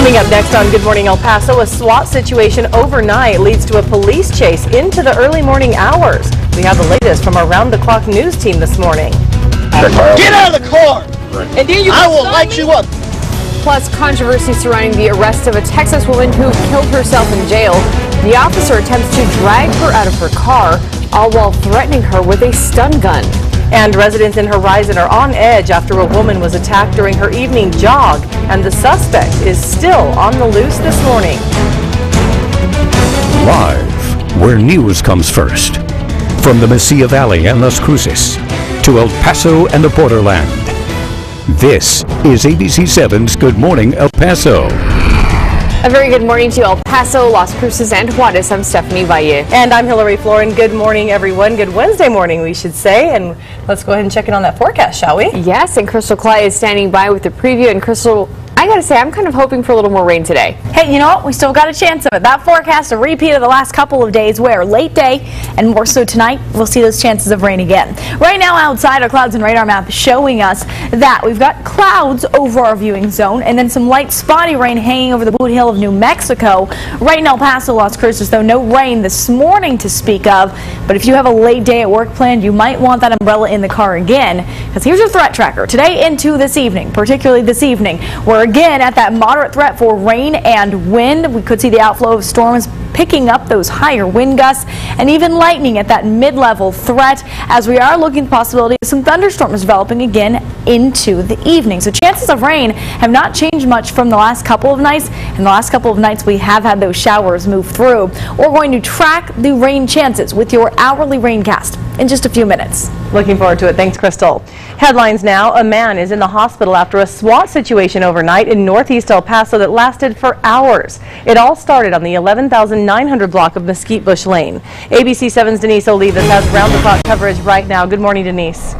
Coming up next on Good Morning El Paso, a SWAT situation overnight leads to a police chase into the early morning hours. We have the latest from our round-the-clock news team this morning. Get out of the car, and then I will light you up. Plus, controversy surrounding the arrest of a Texas woman who killed herself in jail. The officer attempts to drag her out of her car, all while threatening her with a stun gun. And residents in Horizon are on edge after a woman was attacked during her evening jog, and the suspect is still on the loose this morning. Live, where news comes first. From the Mesilla Valley and Las Cruces to El Paso and the borderland. This is ABC7's Good Morning El Paso. A very good morning to El Paso, Las Cruces, and Juarez. I'm Stephanie Valle. And I'm Floren. Good morning, everyone. Good Wednesday morning, we should say. And let's go ahead and check in on that forecast, shall we? Yes, and Crystal Clay is standing by with the preview. And Crystal, I gotta say, I'm kind of hoping for a little more rain today. Hey, you know what? We still got a chance of it. That forecast, a repeat of the last couple of days where late day and more so tonight, we'll see those chances of rain again. Right now outside, our clouds and radar map is showing us that we've got clouds over our viewing zone and then some light spotty rain hanging over the boot hill of New Mexico. Right in El Paso, Las Cruces, though, no rain this morning to speak of. But if you have a late day at work planned, you might want that umbrella in the car again. Because here's your threat tracker. Today into this evening, particularly this evening, we're again at that moderate threat for rain and wind. We could see the outflow of storms picking up those higher wind gusts and even lightning at that mid-level threat, as we are looking at the possibility of some thunderstorms developing again into the evening. So chances of rain have not changed much from the last couple of nights. In the last couple of nights, we have had those showers move through. We're going to track the rain chances with your hourly raincast in just a few minutes. Looking forward to it. Thanks, Crystal. Headlines now. A man is in the hospital after a SWAT situation overnight in northeast El Paso that lasted for hours. It all started on the 11,900 block of Mesquite Bush Lane. ABC7's Denise Olivas has round-the-clock coverage right now. Good morning, Denise.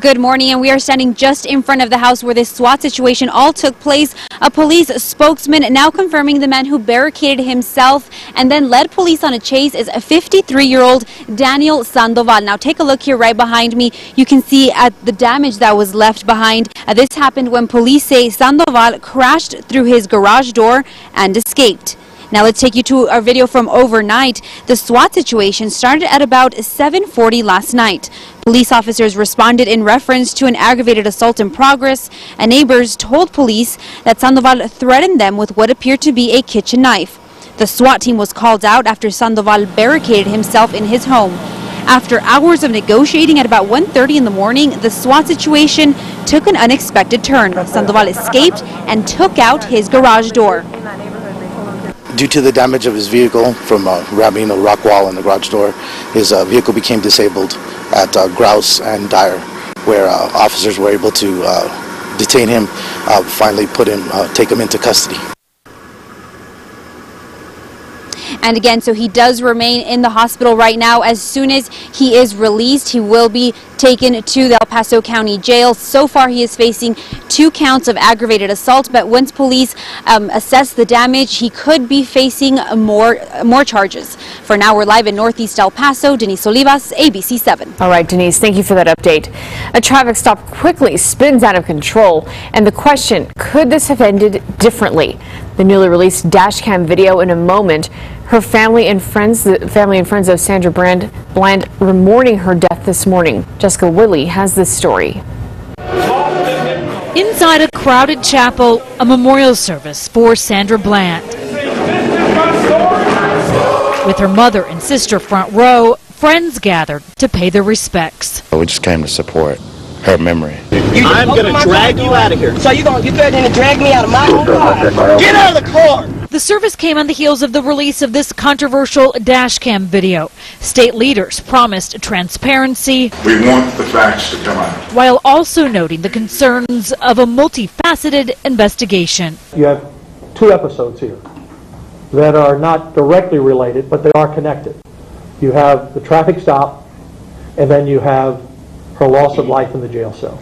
Good morning, and we are standing just in front of the house where this SWAT situation all took place. A police spokesman now confirming the man who barricaded himself and then led police on a chase is a 53-year-old Daniel Sandoval. Now take a look here right behind me. You can see the damage that was left behind. This happened when police say Sandoval crashed through his garage door and escaped. Now let's take you to our video from overnight. The SWAT situation started at about 7:40 last night. Police officers responded in reference to an aggravated assault in progress, and neighbors told police that Sandoval threatened them with what appeared to be a kitchen knife. The SWAT team was called out after Sandoval barricaded himself in his home. After hours of negotiating at about 1:30 in the morning, the SWAT situation took an unexpected turn. Sandoval escaped and took out his garage door. Due to the damage of his vehicle from ramming a rock wall in the garage door, his vehicle became disabled at Grouse and Dyer, where officers were able to detain him, finally take him into custody. And again, so he does remain in the hospital right now. As soon as he is released, he will be taken to the El Paso County Jail. So far, he is facing 2 counts of aggravated assault, but once police assess the damage, he could be facing more charges. For now, we're live in northeast El Paso. Denise Olivas, ABC7. All right, Denise, thank you for that update. A traffic stop quickly spins out of control, and the question, could this have ended differently? The newly released dash cam video in a moment. Her family and friends, the family and friends of Sandra Bland were mourning her death this morning. Jessica Willey has this story. Inside a crowded chapel, a memorial service for Sandra Bland. With her mother and sister front row, friends gathered to pay their respects. We just came to support her memory. I'm going to drag you out of here. So you going to drag me out of my own car? Get out of the car! The service came on the heels of the release of this controversial dash cam video. State leaders promised transparency. We want the facts to come out. While also noting the concerns of a multifaceted investigation. You have 2 episodes here that are not directly related, but they are connected. You have the traffic stop, and then you have her loss of life in the jail cell.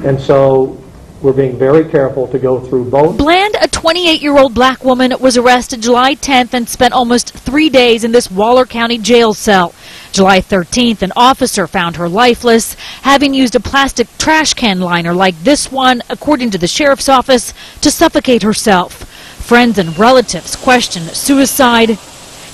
And so we're being very careful to go through both. Bland, a 28-year-old black woman, was arrested July 10th and spent almost 3 days in this Waller County jail cell. July 13th, an officer found her lifeless, having used a plastic trash can liner like this one, according to the sheriff's office, to suffocate herself. Friends and relatives questioned suicide.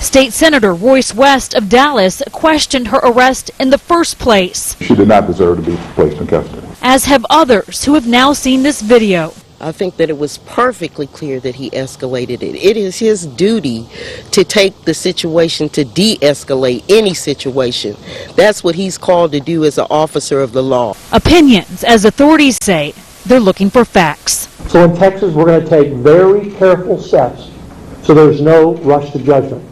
State Senator Royce West of Dallas questioned her arrest in the first place. She did not deserve to be placed in custody. As have others who have now seen this video. I think that it was perfectly clear that he escalated it. It is his duty to take the situation to de-escalate any situation. That's what he's called to do as an officer of the law. Opinions, as authorities say, they're looking for facts. So in Texas, we're going to take very careful steps so there's no rush to judgment.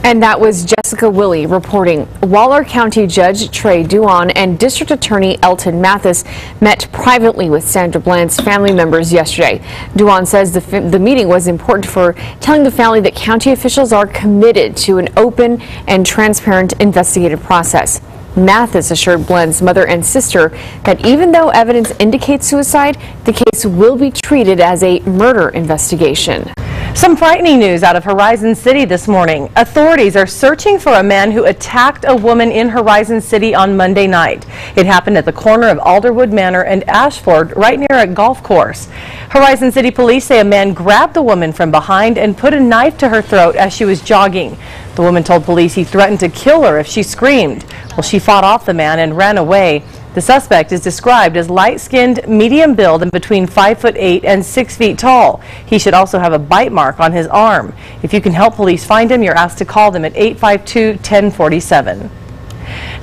And that was Jessica Willey reporting. Waller County Judge Trey Duan and District Attorney Elton Mathis met privately with Sandra Bland's family members yesterday. Duan says the meeting was important for telling the family that county officials are committed to an open and transparent investigative process. Mathis assured Bland's mother and sister that even though evidence indicates suicide, the case will be treated as a murder investigation. Some frightening news out of Horizon City this morning. Authorities are searching for a man who attacked a woman in Horizon City on Monday night. It happened at the corner of Alderwood Manor and Ashford, right near a golf course. Horizon City police say a man grabbed the woman from behind and put a knife to her throat as she was jogging. The woman told police he threatened to kill her if she screamed. Well, she fought off the man and ran away. The suspect is described as light-skinned, medium build, and between 5'8" and 6 feet tall. He should also have a bite mark on his arm. If you can help police find him, you're asked to call them at 852-1047.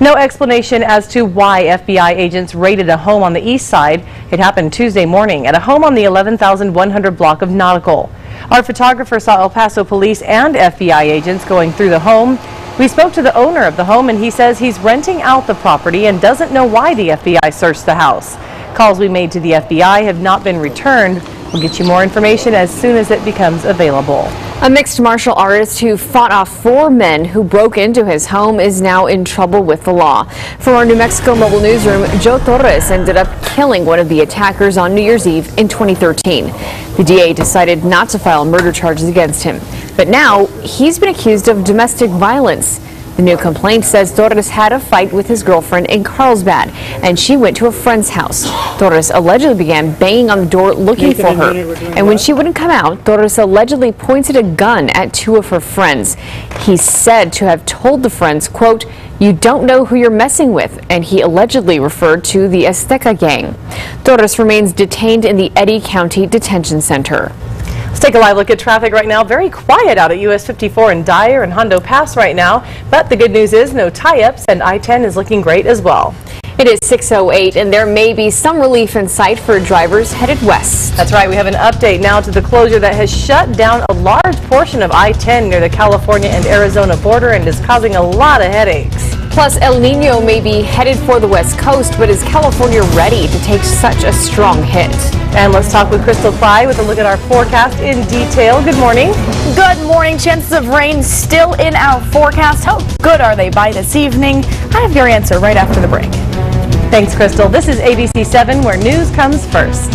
No explanation as to why FBI agents raided a home on the east side. It happened Tuesday morning at a home on the 11,100 block of Nautical. Our photographer saw El Paso police and FBI agents going through the home. We spoke to the owner of the home, and he says he's renting out the property and doesn't know why the FBI searched the house. Calls we made to the FBI have not been returned. We'll get you more information as soon as it becomes available. A mixed martial artist who fought off 4 men who broke into his home is now in trouble with the law. For our New Mexico Mobile Newsroom, Joe Torres ended up killing one of the attackers on New Year's Eve in 2013. The DA decided not to file murder charges against him. But now he's been accused of domestic violence. The new complaint says Torres had a fight with his girlfriend in Carlsbad, and she went to a friend's house. Torres allegedly began banging on the door looking for her. And when she wouldn't come out, Torres allegedly pointed a gun at 2 of her friends. He's said to have told the friends, quote, "You don't know who you're messing with," and he allegedly referred to the Azteca gang. Torres remains detained in the Eddy County Detention Center. Let's take a live look at traffic right now. Very quiet out at US 54 in Dyer and Hondo Pass right now, but the good news is no tie-ups, and I-10 is looking great as well. It is 6:08, and there may be some relief in sight for drivers headed west. That's right. We have an update now to the closure that has shut down a large portion of I-10 near the California and Arizona border and is causing a lot of headaches. Plus, El Nino may be headed for the west coast, but is California ready to take such a strong hit? And let's talk with Crystal Cly with a look at our forecast in detail. Good morning. Good morning. Chances of rain still in our forecast. How good are they by this evening? I have your answer right after the break. Thanks, Crystal. This is ABC 7, where news comes first.